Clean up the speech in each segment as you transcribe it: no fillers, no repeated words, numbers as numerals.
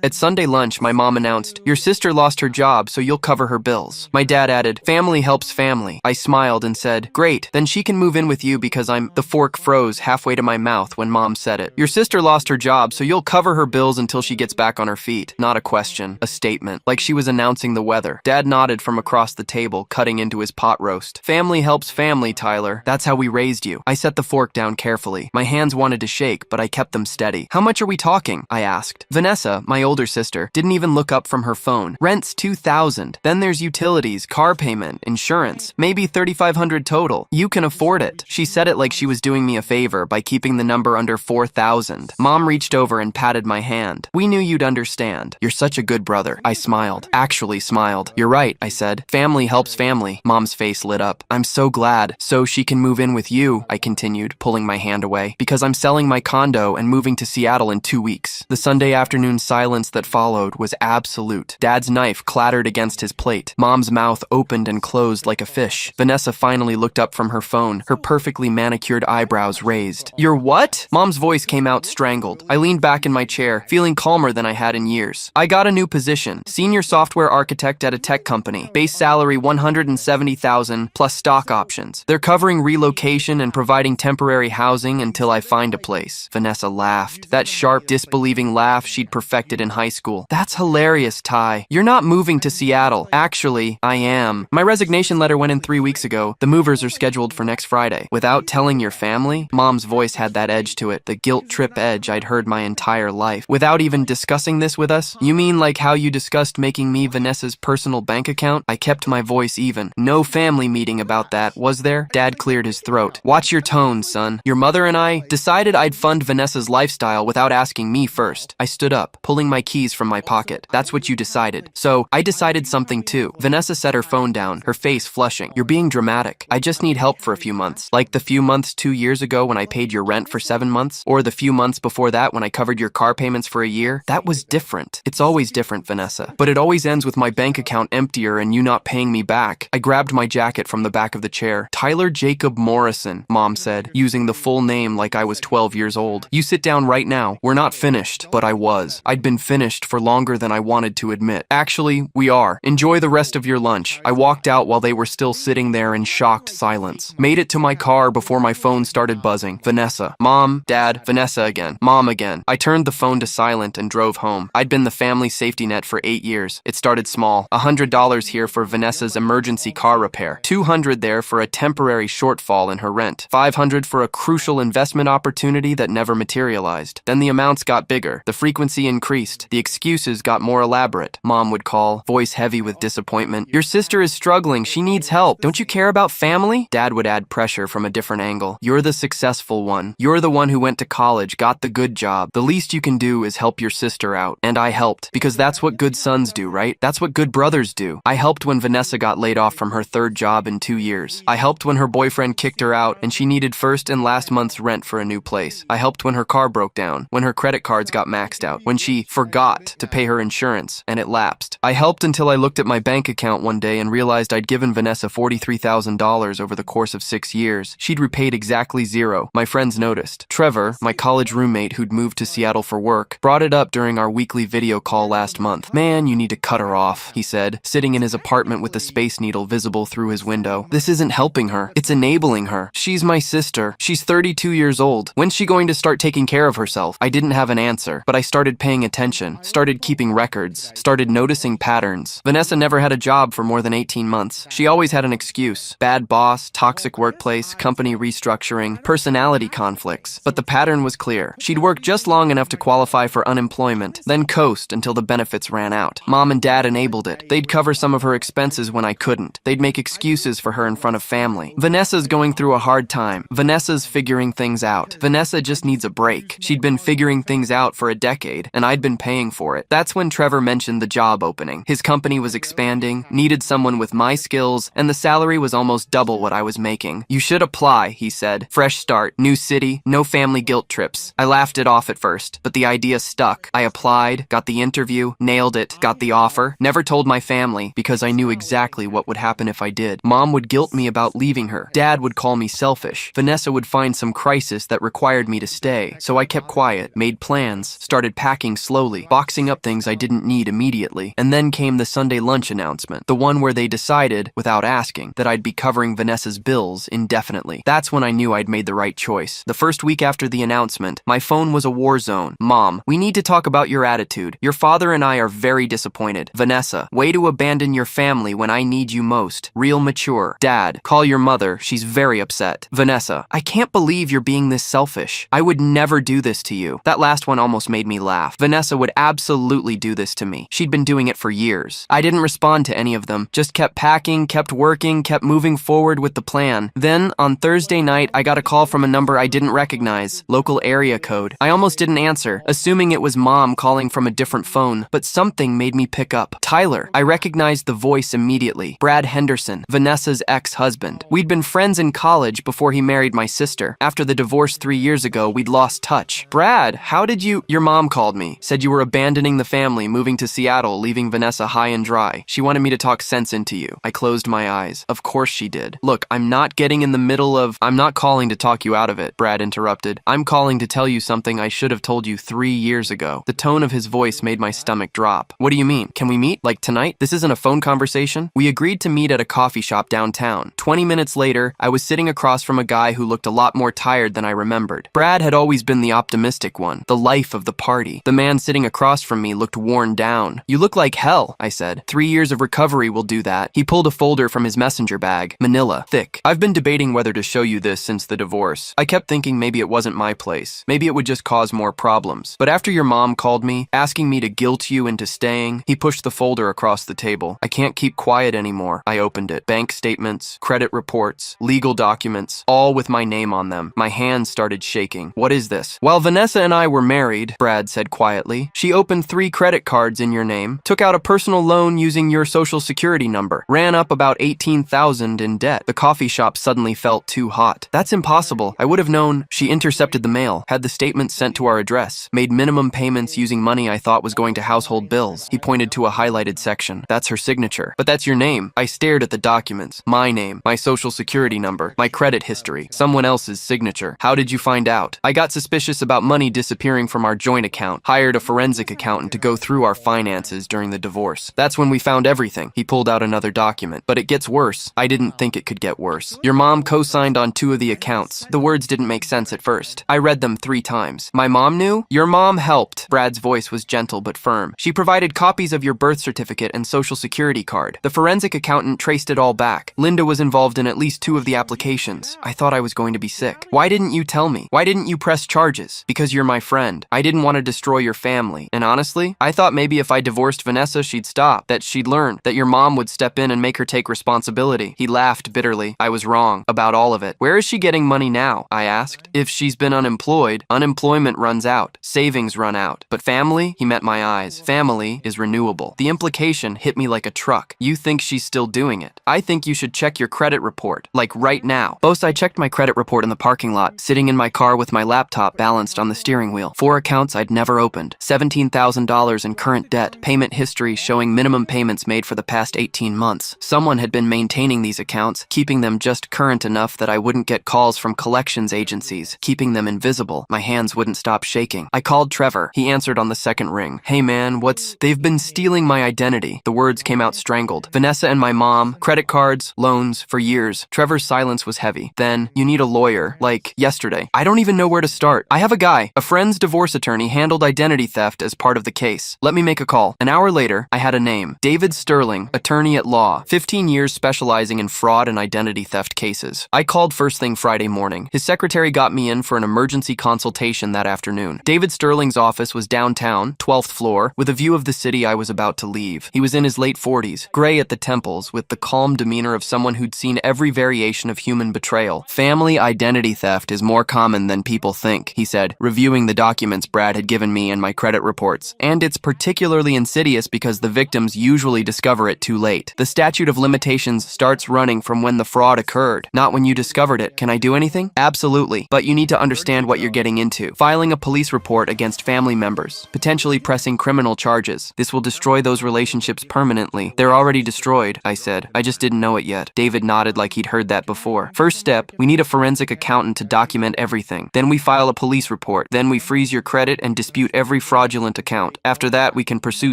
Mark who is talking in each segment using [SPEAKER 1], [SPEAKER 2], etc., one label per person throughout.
[SPEAKER 1] At Sunday lunch, my mom announced, "Your sister lost her job, so you'll cover her bills." My dad added, "Family helps family." I smiled and said, "Great, then she can move in with you because I'm—" The fork froze halfway to my mouth when Mom said it. "Your sister lost her job, so you'll cover her bills until she gets back on her feet." Not a question, a statement, like she was announcing the weather. Dad nodded from across the table, cutting into his pot roast. "Family helps family, Tyler. That's how we raised you." I set the fork down carefully. My hands wanted to shake, but I kept them steady. "How much are we talking?" I asked. Vanessa, my older sister, didn't even look up from her phone. "Rent's $2,000. Then there's utilities, car payment, insurance. Maybe $3,500 total. You can afford it." She said it like she was doing me a favor by keeping the number under 4,000. Mom reached over and patted my hand. "We knew you'd understand. You're such a good brother." I smiled. Actually smiled. "You're right," I said. "Family helps family." Mom's face lit up. "I'm so glad. So she can move in with you," I continued, pulling my hand away, "because I'm selling my condo and moving to Seattle in 2 weeks." The Sunday afternoon silence that followed was absolute. Dad's knife clattered against his plate. Mom's mouth opened and closed like a fish. Vanessa finally looked up from her phone, her perfectly manicured eyebrows raised. "You're what?" Mom's voice came out strangled. I leaned back in my chair, feeling calmer than I had in years. "I got a new position, senior software architect at a tech company. Base salary $170,000 plus stock options. They're covering relocation and providing temporary housing until I find a place." Vanessa laughed. That sharp, disbelieving laugh she'd perfected in high school. "That's hilarious, Ty. You're not moving to Seattle." "Actually, I am. My resignation letter went in 3 weeks ago. The movers are scheduled for next Friday." "Without telling your family?" Mom's voice had that edge to it, the guilt trip edge I'd heard my entire life. "Without even discussing this with us? You mean like how you discussed making me Vanessa's personal bank account?" I kept my voice even. "No family meeting about that, was there?" Dad cleared his throat. "Watch your tone, son. Your mother and I decided I'd fund Vanessa's lifestyle without asking me first." I stood up, pulling my keys from my pocket. "That's what you decided. So, I decided something too." Vanessa set her phone down, her face flushing. "You're being dramatic. I just need help for a few months. Like the few months 2 years ago when I paid your rent for 7 months? Or the few months before that when I covered your car payments for a year? That was different. It's always different, Vanessa. But it always ends with my bank account emptier and you not paying me back." I grabbed my jacket from the back of the chair. "Tyler Jacob Morrison," Mom said, using the full name like I was 12 years old. "You sit down right now. We're not finished." But I was. I'd been finished for longer than I wanted to admit. "Actually, we are. Enjoy the rest of your lunch." I walked out while they were still sitting there in shocked silence. Made it to my car before my phone started buzzing. Vanessa. Mom, Dad, Vanessa again. Mom again. I turned the phone to silent and drove home. I'd been the family safety net for 8 years. It started small. $100 here for Vanessa's emergency car repair. $200 there for a temporary shortfall in her rent. $500 for a crucial investment opportunity that never materialized. Then the amounts got bigger. The frequency increased. The excuses got more elaborate. Mom would call, voice heavy with disappointment. "Your sister is struggling. She needs help. Don't you care about family?" Dad would add pressure from a different angle. "You're the successful one. You're the one who went to college, got the good job. The least you can do is help your sister out." And I helped, because that's what good sons do, right? That's what good brothers do. I helped when Vanessa got laid off from her 3rd job in 2 years. I helped when her boyfriend kicked her out and she needed first and last month's rent for a new place. I helped when her car broke down, when her credit cards got maxed out, when she forgot to pay her insurance and it lapsed. I helped until I looked at my bank account one day and realized I'd given Vanessa $43,000 over the course of 6 years. She'd repaid exactly 0. My friends noticed. Trevor, my college roommate who'd moved to Seattle for work, brought it up during our weekly video call last month. "Man, you need to cut her off," he said, sitting in his apartment with the Space Needle visible through his window. "This isn't helping her. It's enabling her. She's my sister. She's 32 years old. When's she going to start taking care of herself?" I didn't have an answer, but I started paying attention, started keeping records, started noticing patterns. Vanessa never had a job for more than 18 months. She always had an excuse. Bad boss, toxic workplace, company restructuring, personality conflicts. But the pattern was clear. She'd work just long enough to qualify for unemployment, then coast until the benefits ran out. Mom and Dad enabled it. They'd cover some of her expenses when I couldn't. They'd make excuses for her in front of family. "Vanessa's going through a hard time. Vanessa's figuring things out. Vanessa just needs a break." She'd been figuring things out for a decade, and I'd been paying for it. That's when Trevor mentioned the job opening. His company was expanding, needed someone with my skills, and the salary was almost double what I was making. "You should apply," he said. "Fresh start, new city, no family guilt trips." I laughed it off at first, but the idea stuck. I applied, got the interview, nailed it, got the offer. Never told my family, because I knew exactly what would happen if I did. Mom would guilt me about leaving her. Dad would call me selfish. Vanessa would find some crisis that required me to stay. So I kept quiet, made plans, started packing slowly. slowly, boxing up things I didn't need immediately. And then came the Sunday lunch announcement, the one where they decided, without asking, that I'd be covering Vanessa's bills indefinitely. That's when I knew I'd made the right choice. The first week after the announcement, my phone was a war zone. Mom, we need to talk about your attitude. Your father and I are very disappointed. Vanessa, way to abandon your family when I need you most. Real mature. Dad, call your mother. She's very upset. Vanessa, I can't believe you're being this selfish. I would never do this to you. That last one almost made me laugh. Vanessa would absolutely do this to me. She'd been doing it for years. I didn't respond to any of them, just kept packing, kept working, kept moving forward with the plan. Then, on Thursday night, I got a call from a number I didn't recognize, local area code. I almost didn't answer, assuming it was Mom calling from a different phone, but something made me pick up. Tyler. I recognized the voice immediately. Brad Henderson, Vanessa's ex-husband. We'd been friends in college before he married my sister. After the divorce 3 years ago, we'd lost touch. Brad, how did you... Your mom called me, said you were abandoning the family, moving to Seattle, leaving Vanessa high and dry. She wanted me to talk sense into you. I closed my eyes. Of course she did. Look, I'm not getting in the middle of... I'm not calling to talk you out of it, Brad interrupted. I'm calling to tell you something I should have told you 3 years ago. The tone of his voice made my stomach drop. What do you mean? Can we meet? Like tonight? This isn't a phone conversation? We agreed to meet at a coffee shop downtown. 20 minutes later, I was sitting across from a guy who looked a lot more tired than I remembered. Brad had always been the optimistic one, the life of the party. The man sitting across from me looked worn down. You look like hell, I said. 3 years of recovery will do that. He pulled a folder from his messenger bag. Manila. Thick. I've been debating whether to show you this since the divorce. I kept thinking maybe it wasn't my place. Maybe it would just cause more problems. But after your mom called me, asking me to guilt you into staying, he pushed the folder across the table. I can't keep quiet anymore. I opened it. Bank statements, credit reports, legal documents, all with my name on them. My hands started shaking. What is this? While Vanessa and I were married, Brad said quietly, she opened 3 credit cards in your name, took out a personal loan using your social security number, ran up about $18,000 in debt. The coffee shop suddenly felt too hot. That's impossible. I would have known. She intercepted the mail, had the statements sent to our address, made minimum payments using money I thought was going to household bills. He pointed to a highlighted section. That's her signature. But that's your name. I stared at the documents. My name, my social security number, my credit history, someone else's signature. How did you find out? I got suspicious about money disappearing from our joint account, hired a forensic accountant to go through our finances during the divorce. That's when we found everything. He pulled out another document. But it gets worse. I didn't think it could get worse. Your mom co-signed on 2 of the accounts. The words didn't make sense at first. I read them 3 times. My mom knew? Your mom helped. Brad's voice was gentle but firm. She provided copies of your birth certificate and social security card. The forensic accountant traced it all back. Linda was involved in at least 2 of the applications. I thought I was going to be sick. Why didn't you tell me? Why didn't you press charges? Because you're my friend. I didn't want to destroy your family. And honestly, I thought maybe if I divorced Vanessa, she'd stop, that she'd learn, that your mom would step in and make her take responsibility. He laughed bitterly. I was wrong about all of it. Where is she getting money now? I asked. If she's been unemployed, unemployment runs out. Savings run out. But family? He met my eyes. Family is renewable. The implication hit me like a truck. You think she's still doing it. I think you should check your credit report. Like right now. Boss, I checked my credit report in the parking lot, sitting in my car with my laptop balanced on the steering wheel. 4 accounts I'd never opened. $17,000 in current debt. Payment history showing minimum payments made for the past 18 months. Someone had been maintaining these accounts, keeping them just current enough that I wouldn't get calls from collections agencies, keeping them invisible. My hands wouldn't stop shaking. I called Trevor. He answered on the second ring. Hey man, They've been stealing my identity. The words came out strangled. Vanessa and my mom, credit cards, loans, for years. Trevor's silence was heavy. Then, you need a lawyer, like yesterday. I don't even know where to start. I have a guy. A friend's divorce attorney handled identity theft as part of the case. Let me make a call. An hour later, I had a name. David Sterling, attorney at law. 15 years specializing in fraud and identity theft cases. I called first thing Friday morning. His secretary got me in for an emergency consultation that afternoon. David Sterling's office was downtown, 12th floor, with a view of the city I was about to leave. He was in his late 40s, gray at the temples, with the calm demeanor of someone who'd seen every variation of human betrayal. Family identity theft is more common than people think, he said, reviewing the documents Brad had given me and my credit reports. And it's particularly insidious because the victims usually discover it too late. The statute of limitations starts running from when the fraud occurred, not when you discovered it. Can I do anything? Absolutely. But you need to understand what you're getting into. Filing a police report against family members, potentially pressing criminal charges. This will destroy those relationships permanently. They're already destroyed, I said. I just didn't know it yet. David nodded like he'd heard that before. First step, we need a forensic accountant to document everything. Then we file a police report. Then we freeze your credit and dispute every fraud fraudulent account. After that, we can pursue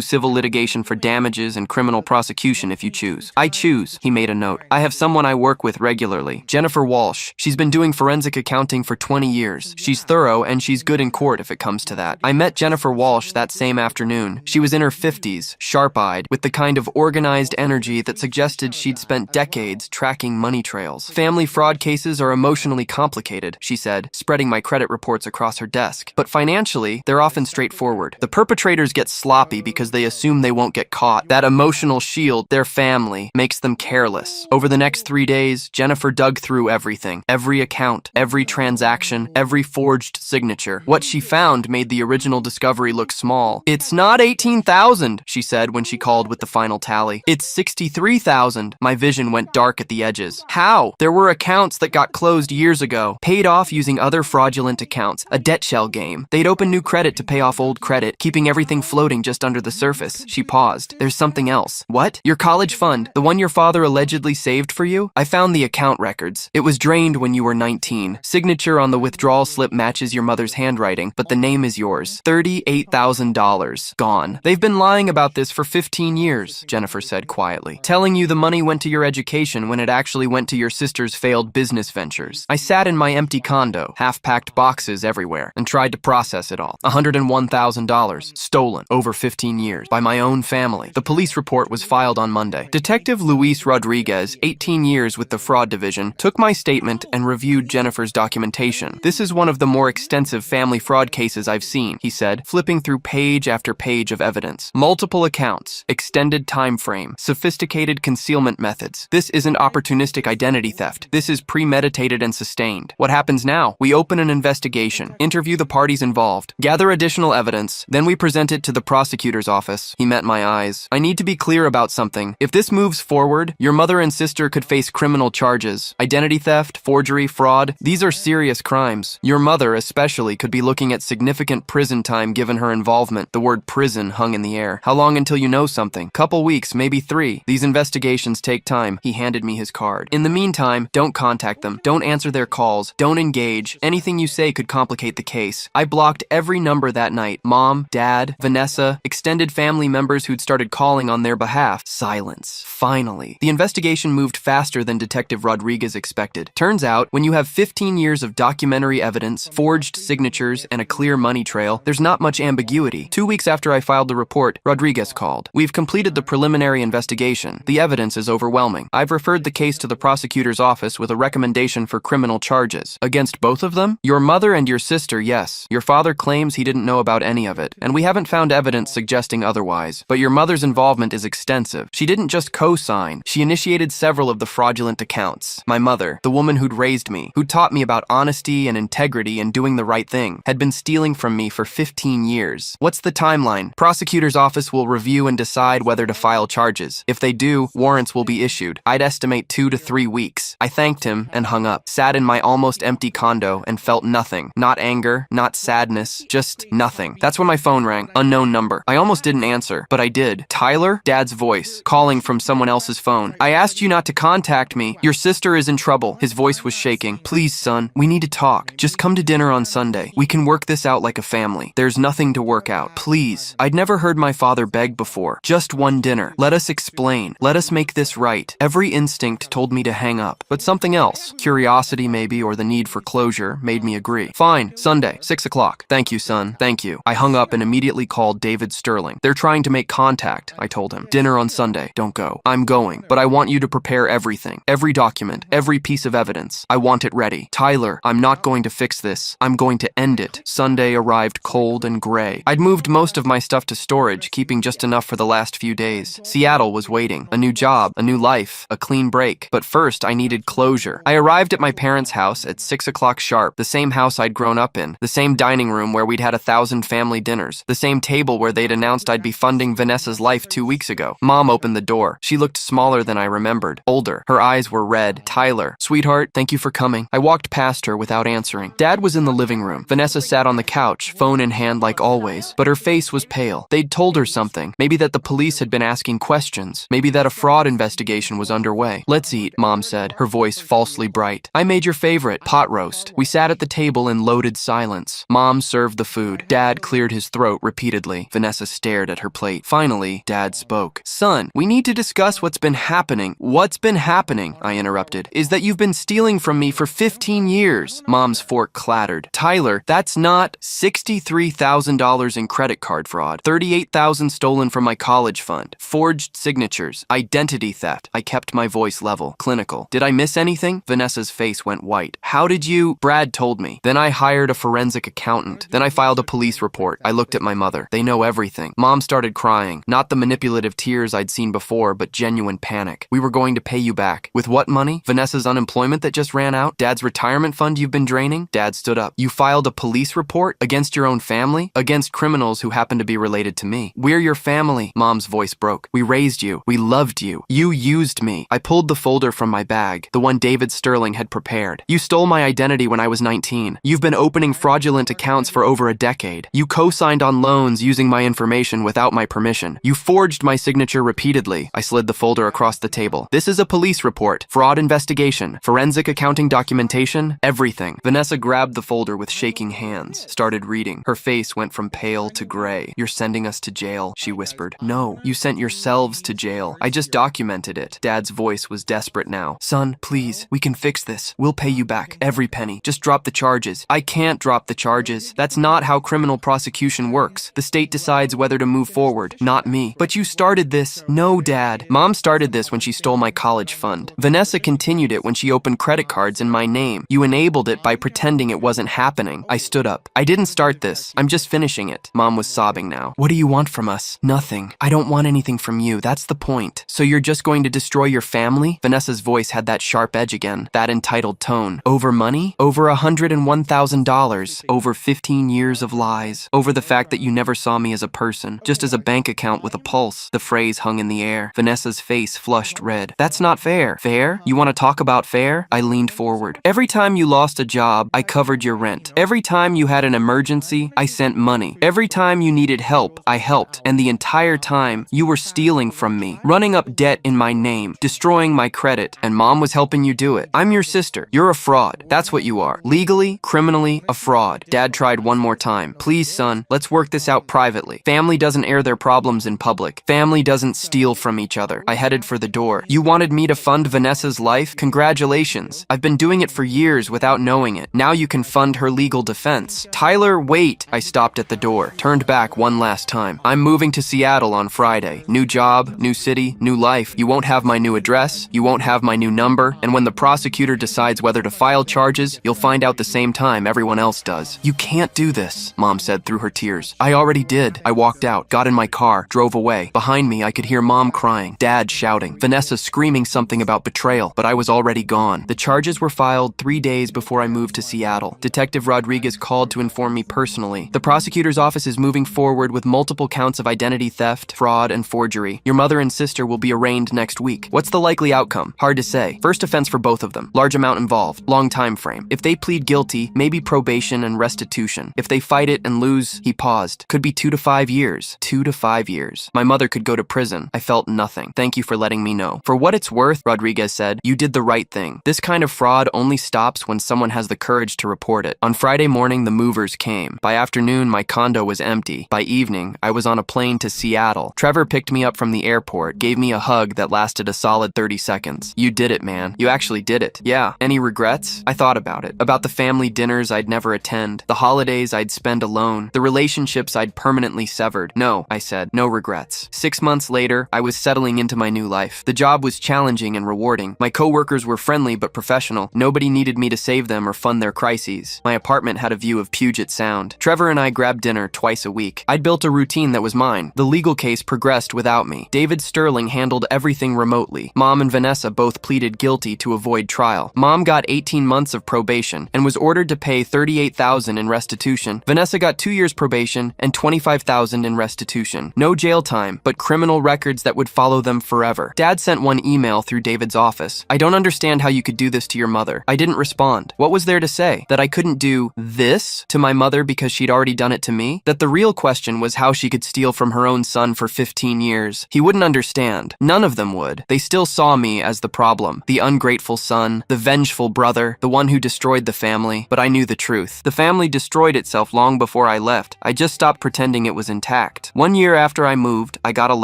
[SPEAKER 1] civil litigation for damages and criminal prosecution if you choose. I choose, he made a note. I have someone I work with regularly, Jennifer Walsh. She's been doing forensic accounting for 20 years. She's thorough and she's good in court if it comes to that. I met Jennifer Walsh that same afternoon. She was in her 50s, sharp-eyed, with the kind of organized energy that suggested she'd spent decades tracking money trails. Family fraud cases are emotionally complicated, she said, spreading my credit reports across her desk. But financially, they're often straightforward. The perpetrators get sloppy because they assume they won't get caught. That emotional shield, their family, makes them careless. Over the next 3 days, Jennifer dug through everything. Every account, every transaction, every forged signature. What she found made the original discovery look small. It's not 18,000, she said when she called with the final tally. It's 63,000. My vision went dark at the edges. How? There were accounts that got closed years ago, paid off using other fraudulent accounts, a debt shell game. They'd open new credit to pay off old credit, keeping everything floating just under the surface. She paused. There's something else. What? Your college fund, the one your father allegedly saved for you? I found the account records. It was drained when you were 19. Signature on the withdrawal slip matches your mother's handwriting, but the name is yours. $38,000. Gone. They've been lying about this for 15 years, Jennifer said quietly, telling you the money went to your education when it actually went to your sister's failed business ventures. I sat in my empty condo, half-packed boxes everywhere, and tried to process it all. $101,000 stolen over 15 years by my own family. The police report was filed on Monday. Detective Luis Rodriguez, 18 years with the fraud division, took my statement and reviewed Jennifer's documentation. This is one of the more extensive family fraud cases I've seen, he said, flipping through page after page of evidence. Multiple accounts, extended time frame, sophisticated concealment methods. This isn't opportunistic identity theft. This is premeditated and sustained. What happens now? We open an investigation, interview the parties involved, gather additional evidence, then we present it to the prosecutor's office. He met my eyes. I need to be clear about something. If this moves forward, your mother and sister could face criminal charges. Identity theft, forgery, fraud, these are serious crimes. Your mother, especially, could be looking at significant prison time given her involvement. The word prison hung in the air. How long until you know something? Couple weeks, maybe 3. These investigations take time. He handed me his card. In the meantime, don't contact them. Don't answer their calls. Don't engage. Anything you say could complicate the case. I blocked every number that night. Mom, Dad, Vanessa, extended family members who'd started calling on their behalf. Silence. Finally. The investigation moved faster than Detective Rodriguez expected. Turns out, when you have 15 years of documentary evidence, forged signatures, and a clear money trail, there's not much ambiguity. 2 weeks after I filed the report, Rodriguez called. We've completed the preliminary investigation. The evidence is overwhelming. I've referred the case to the prosecutor's office with a recommendation for criminal charges. Against both of them? Your mother and your sister, yes. Your father claims he didn't know about any of it, and we haven't found evidence suggesting otherwise. But your mother's involvement is extensive. She didn't just co-sign. She initiated several of the fraudulent accounts. My mother, the woman who'd raised me, who taught me about honesty and integrity and doing the right thing, had been stealing from me for 15 years. What's the timeline? Prosecutor's office will review and decide whether to file charges. If they do, warrants will be issued. I'd estimate 2 to 3 weeks. I thanked him and hung up, sat in my almost empty condo and felt nothing. Not anger, not sadness, just nothing. That's when my phone rang. Unknown number. I almost didn't answer, but I did. Tyler? Dad's voice, calling from someone else's phone. I asked you not to contact me. Your sister is in trouble. His voice was shaking. Please, son, we need to talk. Just come to dinner on Sunday. We can work this out like a family. There's nothing to work out. Please. I'd never heard my father beg before. Just one dinner. Let us explain. Let us make this right. Every instinct told me to hang up, but something else, curiosity maybe, or the need for closure, made me agree. Fine, Sunday, 6 o'clock. Thank you, son. Thank you. I hung up and immediately called David Sterling. They're trying to make contact, I told him. Dinner on Sunday. Don't go. I'm going, but I want you to prepare everything. Every document, every piece of evidence. I want it ready. Tyler, I'm not going to fix this. I'm going to end it. Sunday arrived cold and gray. I'd moved most of my stuff to storage, keeping just enough for the last few days. Seattle was waiting. A new job, a new life, a clean break. But first, I needed closure. I arrived at my parents' house at 6 o'clock sharp, the same house I'd grown up in, the same dining room where we'd had 1,000 family dinners, the same table where they'd announced I'd be funding Vanessa's life 2 weeks ago. Mom opened the door. She looked smaller than I remembered, older. Her eyes were red. Tyler, sweetheart, thank you for coming. I walked past her without answering. Dad was in the living room. Vanessa sat on the couch, phone in hand like always, but her face was pale. They'd told her something. Maybe that the police had been asking questions. Maybe that a fraud investigation was underway. Let's eat, Mom said, her voice falsely bright. I made your favorite, pot roast. We sat at the table in loaded silence. Mom served the food. Dad cleared cleared his throat repeatedly. Vanessa stared at her plate. Finally, Dad spoke. Son, we need to discuss what's been happening. What's been happening, I interrupted, is that you've been stealing from me for 15 years. Mom's fork clattered. Tyler, that's not $63,000 in credit card fraud, $38,000 stolen from my college fund, forged signatures, identity theft. I kept my voice level, clinical. Did I miss anything? Vanessa's face went white. How did you? Brad told me. Then I hired a forensic accountant. Then I filed a police report. I looked at my mother. They know everything. Mom started crying. Not the manipulative tears I'd seen before, but genuine panic. We were going to pay you back. With what money? Vanessa's unemployment that just ran out? Dad's retirement fund you've been draining? Dad stood up. You filed a police report? Against your own family? Against criminals who happen to be related to me. We're your family. Mom's voice broke. We raised you. We loved you. You used me. I pulled the folder from my bag, the one David Sterling had prepared. You stole my identity when I was 19. You've been opening fraudulent accounts for over a decade. You co-signed on loans using my information without my permission. You forged my signature repeatedly. I slid the folder across the table. This is a police report, fraud investigation, forensic accounting documentation, everything. Vanessa grabbed the folder with shaking hands, started reading. Her face went from pale to gray. You're sending us to jail, she whispered. No, you sent yourselves to jail. I just documented it. Dad's voice was desperate now. Son, please, we can fix this. We'll pay you back, every penny. Just drop the charges. I can't drop the charges. That's not how criminal prosecution works. The state decides whether to move forward, not me. But you started this. No, Dad. Mom started this when she stole my college fund. Vanessa continued it when she opened credit cards in my name. You enabled it by pretending it wasn't happening. I stood up. I didn't start this. I'm just finishing it. Mom was sobbing now. What do you want from us? Nothing. I don't want anything from you. That's the point. So you're just going to destroy your family? Vanessa's voice had that sharp edge again, that entitled tone. Over money? Over $101,000. Over 15 years of lies. Over the fact that you never saw me as a person, just as a bank account with a pulse. The phrase hung in the air. Vanessa's face flushed red. That's not fair. Fair? You want to talk about fair? I leaned forward. Every time you lost a job, I covered your rent. Every time you had an emergency, I sent money. Every time you needed help, I helped. And the entire time, you were stealing from me, running up debt in my name, destroying my credit, and Mom was helping you do it. I'm your sister. You're a fraud. That's what you are. Legally, criminally, a fraud. Dad tried one more time. Please, son, let's work this out privately. Family doesn't air their problems in public. Family doesn't steal from each other. I headed for the door. You wanted me to fund Vanessa's life? Congratulations. I've been doing it for years without knowing it. Now you can fund her legal defense. Tyler, wait. I stopped at the door, turned back one last time. I'm moving to Seattle on Friday. New job, new city, new life. You won't have my new address. You won't have my new number. And when the prosecutor decides whether to file charges, you'll find out the same time everyone else does. You can't do this, Mom said through her tears. I already did. I walked out, got in my car, drove away. Behind me, I could hear Mom crying, Dad shouting, Vanessa screaming something about betrayal, but I was already gone. The charges were filed 3 days before I moved to Seattle. Detective Rodriguez called to inform me personally. The prosecutor's office is moving forward with multiple counts of identity theft, fraud, and forgery. Your mother and sister will be arraigned next week. What's the likely outcome? Hard to say. First offense for both of them. Large amount involved. Long time frame. If they plead guilty, maybe probation and restitution. If they fight it and lose, he paused. Could be 2 to 5 years. 2 to 5 years. My mother could go to prison. I felt nothing. Thank you for letting me know. For what it's worth, Rodriguez said, you did the right thing. This kind of fraud only stops when someone has the courage to report it. On Friday morning, the movers came. By afternoon, my condo was empty. By evening, I was on a plane to Seattle. Trevor picked me up from the airport, gave me a hug that lasted a solid 30 seconds. You did it, man. You actually did it. Yeah. Any regrets? I thought about it. About the family dinners I'd never attend, the holidays I'd spend alone, the relationships I'd permanently severed. No, I said, no regrets. 6 months later, I was settling into my new life. The job was challenging and rewarding. My coworkers were friendly but professional. Nobody needed me to save them or fund their crises. My apartment had a view of Puget Sound. Trevor and I grabbed dinner twice a week. I'd built a routine that was mine. The legal case progressed without me. David Sterling handled everything remotely. Mom and Vanessa both pleaded guilty to avoid trial. Mom got 18 months of probation and was ordered to pay $38,000 in restitution. Vanessa got 2 years probation and $25,000 in restitution. No jail time, but criminal records that would follow them forever. Dad sent one email through David's office. I don't understand how you could do this to your mother. I didn't respond. What was there to say? That I couldn't do this to my mother because she'd already done it to me? That the real question was how she could steal from her own son for 15 years. He wouldn't understand. None of them would. They still saw me as the problem. The ungrateful son, the vengeful brother, the one who destroyed the family. But I knew the truth. The family destroyed itself long before I left. I just stopped pretending it was intact. 1 year after I moved, I got a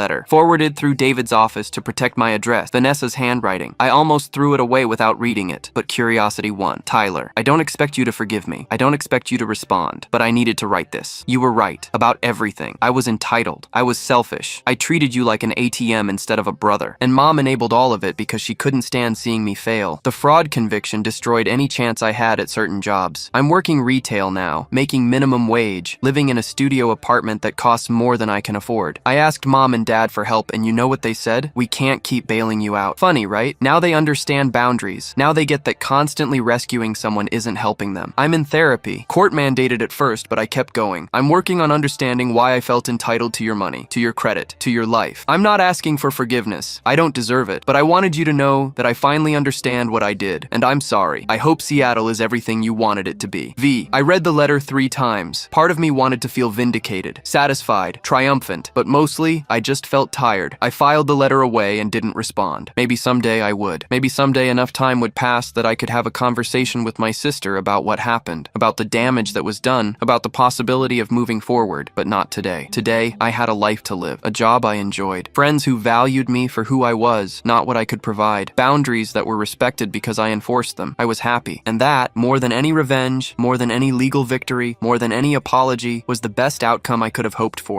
[SPEAKER 1] letter, forwarded through David's office to protect my address, Vanessa's handwriting. I almost threw it away without reading it, but curiosity won. Tyler, I don't expect you to forgive me. I don't expect you to respond, but I needed to write this. You were right about everything. I was entitled. I was selfish. I treated you like an ATM instead of a brother. And Mom enabled all of it because she couldn't stand seeing me fail. The fraud conviction destroyed any chance I had at certain jobs. I'm working retail now, making minimum wage, living in a studio apartment that costs more than I can afford. I asked Mom and Dad for help, and you know what they said? We can't keep bailing you out. Funny, right? Now they understand boundaries. Now they get that constantly rescuing someone isn't helping them. I'm in therapy. Court mandated at first, but I kept going. I'm working on understanding why I felt entitled to your money, to your credit, to your life. I'm not asking for forgiveness. I don't deserve it, but I wanted you to know that I finally understand what I did, and I'm sorry. I hope Seattle is everything you wanted it to be. V. I read the letter 3 times. Part of me wanted to feel vindicated, satisfied, triumphant, but mostly, I just felt tired. I filed the letter away and didn't respond. Maybe someday I would. Maybe someday enough time would pass that I could have a conversation with my sister about what happened, about the damage that was done, about the possibility of moving forward, but not today. Today, I had a life to live, a job I enjoyed, friends who valued me for who I was, not what I could provide, boundaries that were respected because I enforced them. I was happy. And that, more than any revenge, more than any legal victory, more than any apology, was the best outcome I could have hoped for.